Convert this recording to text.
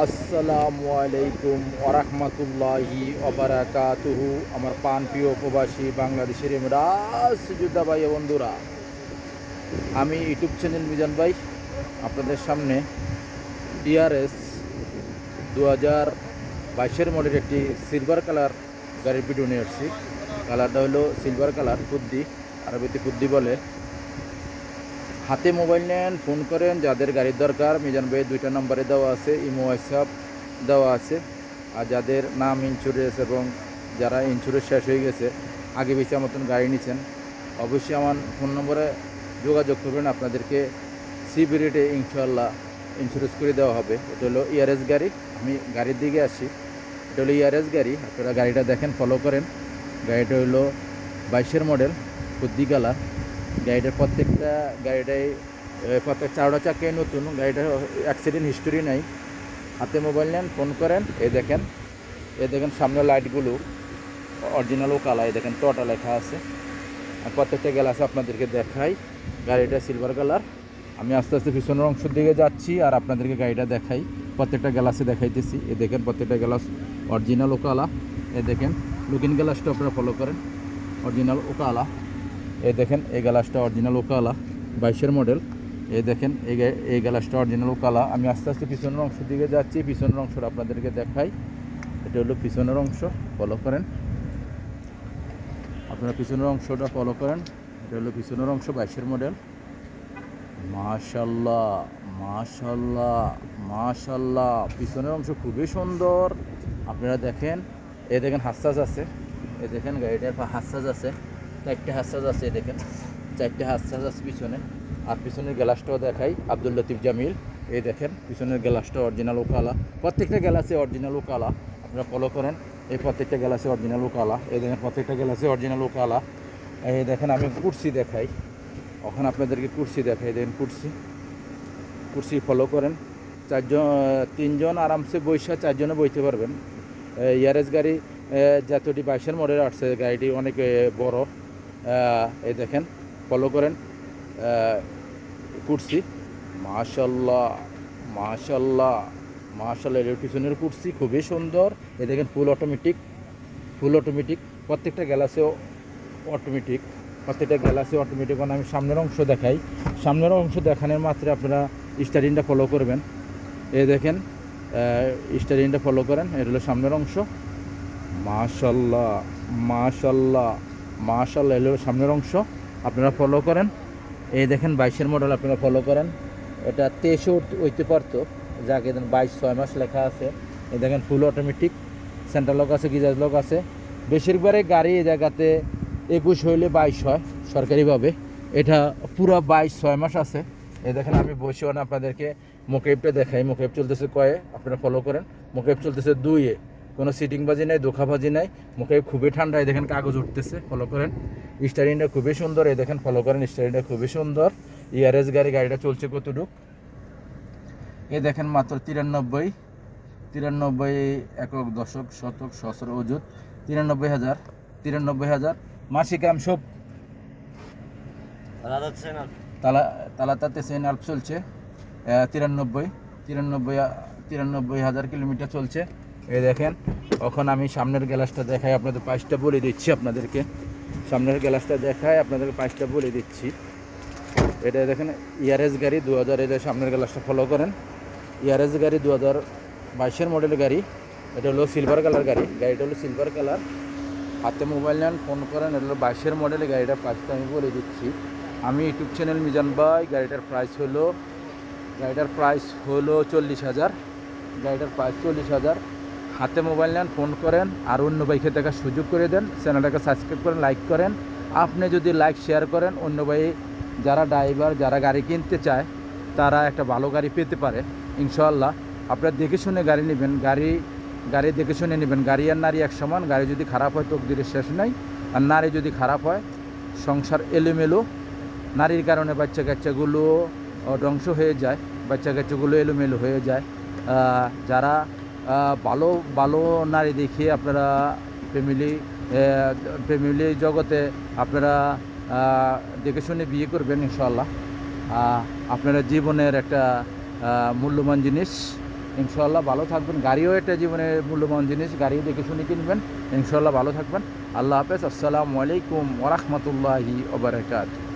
আসসালামু আলাইকুম ওরহমতুল্লাহি ওবারাকাতুহু। আমার প্রাণপ্রিয় প্রবাসী বাংলাদেশের ইমরাজ যোদ্ধা ভাই ও বন্ধুরা, আমি ইউটিউব চ্যানেল মিজান ভাই আপনাদের সামনে টিআরএস 2022 মডেল একটি সিলভার কালার গাড়ির ভিডিও নিয়ে আসছি। কালারটা হলো সিলভার কালার, ফুদ্দি, আরবিতে ফুদ্দি বলে। হাতে মোবাইল নেন, ফোন করেন, যাদের গাড়ির দরকার মিজান ভাইয়ের 2টা নম্বরে দেওয়া আছে, ইমো হোয়াটসঅ্যাপ দেওয়া আছে। আর যাদের নাম ইন্স্যুরেন্স এবং যারা ইন্স্যুরেন্স শেষ হয়ে গেছে, আগে বেশি মতন গাড়ি নিচ্ছেন, অবশ্যই আমার ফোন নম্বরে যোগাযোগ করবেন। আপনাদেরকে সিবি রেটে ইনশাল্লাহ ইন্স্যুরেন্স করে দেওয়া হবে। এটা হলো ইয়ারএস গাড়ি। আমি গাড়ির দিকে আসি। এটা হলো ইয়ারএস গাড়ি। আপনারা গাড়িটা দেখেন, ফলো করেন। গাড়িটা হলো 22 মডেল, ফুদ্দি কালার। গাড়িটার গাড়িটাই প্রত্যেক 4টা চাকায় নতুন। গাড়িটার অ্যাক্সিডেন্ট হিস্টোরি নাই। হাতে মোবাইল নেন, ফোন করেন। এই দেখেন সামনের লাইটগুলো অরিজিনালও কালার। এই দেখেন টটা লেখা আছে। আর প্রত্যেকটা গ্লাস আপনাদেরকে দেখাই। গাড়িটা সিলভার কালার। আমি আস্তে আস্তে পিছনের অংশের দিকে যাচ্ছি আর আপনাদেরকে গাড়িটা দেখাই। প্রত্যেকটা গ্লাসে দেখাইতেছি। এই দেখেন প্রত্যেকটা গ্লাস অরিজিনাল ও কালা। এই দেখেন লুকিং গ্লাসটা আপনারা ফলো করেন, অরিজিনাল ও কালা। এই দেখেন এই গ্লাসটা অরিজিনাল ও কালা, 22 মডেল। এই দেখেন এই গ্লাসটা অরিজিনাল ও কালা। আমি আস্তে আস্তে পিছনের অংশের দিকে যাচ্ছি, পিছনের অংশটা আপনাদেরকে দেখাই। এটা হলো পিছনের অংশ, ফলো করেন আপনারা, পিছনের অংশটা ফলো করেন। এটা হলো পিছনের অংশ, 22 মডেল। মাশাল্লাহ মাশাল্লাহ মাশাল্লাহ, পিছনের অংশ খুবই সুন্দর। আপনারা দেখেন, এই দেখেন হাসাস আছে। এই দেখেন গাড়িটার হাসাস আছে, 4টে হাসাস আছে। এই দেখেন 4টে হাসাস আছে পিছনে। আর পিছনের গ্লাসটাও দেখাই, আব্দুল লতিফ জামিল। এই দেখেন পিছনের গ্লাসটা অরিজিনাল ও কালা। প্রত্যেকটা গ্লাসে অরিজিনাল ও কালা। আপনারা ফলো করেন, এই প্রত্যেকটা গ্লাসে অরিজিনাল ও কালা। এই দেখেন প্রত্যেকটা গ্লাসে অরিজিনাল ও কালা। এই দেখেন আমি কুর্সি দেখাই, ওখানে আপনাদেরকে কুর্সি দেখাই। দেখেন কুর্সি ফলো করেন। 3জন আরামসে বৈশা 4জনে বইতে পারবেন। ইয়ারএস গাড়ি যতটি 22 মডেল আসছে, গাড়িটি অনেক বড়। এই দেখেন ফলো করেন কুর্সি। মাশাল্লাহ মাশাল্লাহ মাশাল্লাহ, এর পিছনের কুর্সি খুবই সুন্দর। এই দেখেন ফুল অটোমেটিক। প্রত্যেকটা গ্লাসেও অটোমেটিক। আমি সামনের অংশ দেখাই। সামনের অংশ দেখানোর মাত্রে আপনারা স্টারিংটা ফলো করবেন। এই দেখেন স্টারিংটা ফলো করেন। এটা হলো সামনের অংশ। মাশাল্লাহ মাশাল্লাহ মাশাল্লাহ, এগুলো সামনের অংশ আপনারা ফলো করেন। এই দেখেন 22 মডেল, আপনারা ফলো করেন। এটা 23 হইতে পারতো, যাকে 22 6 মাস লেখা আছে। এই দেখেন ফুল অটোমেটিক, সেন্ট্রাল লক আছে, গিজার লক আছে। বেশিরভাগই গাড়ি এই জায়গাতে 21 হইলে 22 হয় সরকারিভাবে। এটা পুরো 22 6 মাস আছে। এই দেখেন আমি বসে আপনাদেরকে মোকেবটা দেখাই। মোকেব চলতেছে কয়ে, আপনারা ফলো করেন। মোকেব চলতেছে 2-এ, কোনো সিটিংবাজি নাই, ধোকাবাজি নাই। মুখে খুবই ঠান্ডা। এই দেখেন কাগজ উঠতেছে, ফলো করেন। স্টারিংটা খুবই সুন্দর। এই দেখেন ফলো করেন, স্টারিংটা খুবই সুন্দর। ইয়ারএস গাড়িটা চলছে কতটুক, এই দেখেন মাত্র 93 একক দশক শতক সহস্র অযুত 93,000 মাসিক আম সব তালাতাতে সেন আল্প চলছে। 93,000 কিলোমিটার চলছে। এই দেখেন এখন আমি সামনের গ্লাসটা দেখাই, আপনাদের প্রাইসটা বলে দিচ্ছি। আপনাদেরকে সামনের গ্লাসটা দেখাই, আপনাদেরকে প্রাইসটা বলে দিচ্ছি। এটা দেখেন ইয়ারএস গাড়ি 2000, এটা সামনের গ্লাসটা ফলো করেন। ইয়ারএস গাড়ি 2022 মডেলের গাড়ি। এটা হলো সিলভার কালার গাড়ি। গাড়িটা হলো সিলভার কালার। হাতে মোবাইল নেন, ফোন করেন। এটা হলো 22 মডেলের গাড়িটার প্রাইসটা আমি বলে দিচ্ছি। আমি ইউটিউব চ্যানেল মিজান ভাই। গাড়িটার প্রাইস হলো 40,000। গাড়িটার প্রাইস 40,000। হাতে মোবাইল নেন, ফোন করেন, আর অন্য বাইকে দেখার সুযোগ করে দেন। চ্যানেলটাকে সাবস্ক্রাইব করেন, লাইক করেন। আপনি যদি লাইক শেয়ার করেন, অন্য ভাই যারা ড্রাইভার, যারা গাড়ি কিনতে চায়, তারা একটা ভালো গাড়ি পেতে পারে ইনশাআল্লাহ। আপনারা দেখে শুনে গাড়ি নেবেন। গাড়ি দেখে শুনে নেবেন। গাড়ি আর নারী এক সমান। গাড়ি যদি খারাপ হয় তকদিরের শেষ নাই। আর নারী যদি খারাপ হয়, সংসার এলোমেলো। নারীর কারণে বাচ্চা কাচ্চাগুলো ধ্বংস হয়ে যায়, বাচ্চা কাচ্চাগুলো এলোমেলো হয়ে যায়। যারা ভালো ভালো নারী দেখিয়ে আপনারা ফ্যামিলি জগতে আপনারা দেখে শুনে বিয়ে করবেন ইনশাআল্লাহ। আপনারা জীবনের একটা মূল্যবান জিনিস ইনশাআল্লাহ ভালো থাকবেন। গাড়িও একটা জীবনের মূল্যবান জিনিস, গাড়িও দেখে শুনে কিনবেন। ইনশাআল্লাহ ভালো থাকবেন। আল্লাহ হাফেজ। আসসালামু আলাইকুম ওয়া রাহমাতুল্লাহি ওয়া বারাকাতুহু।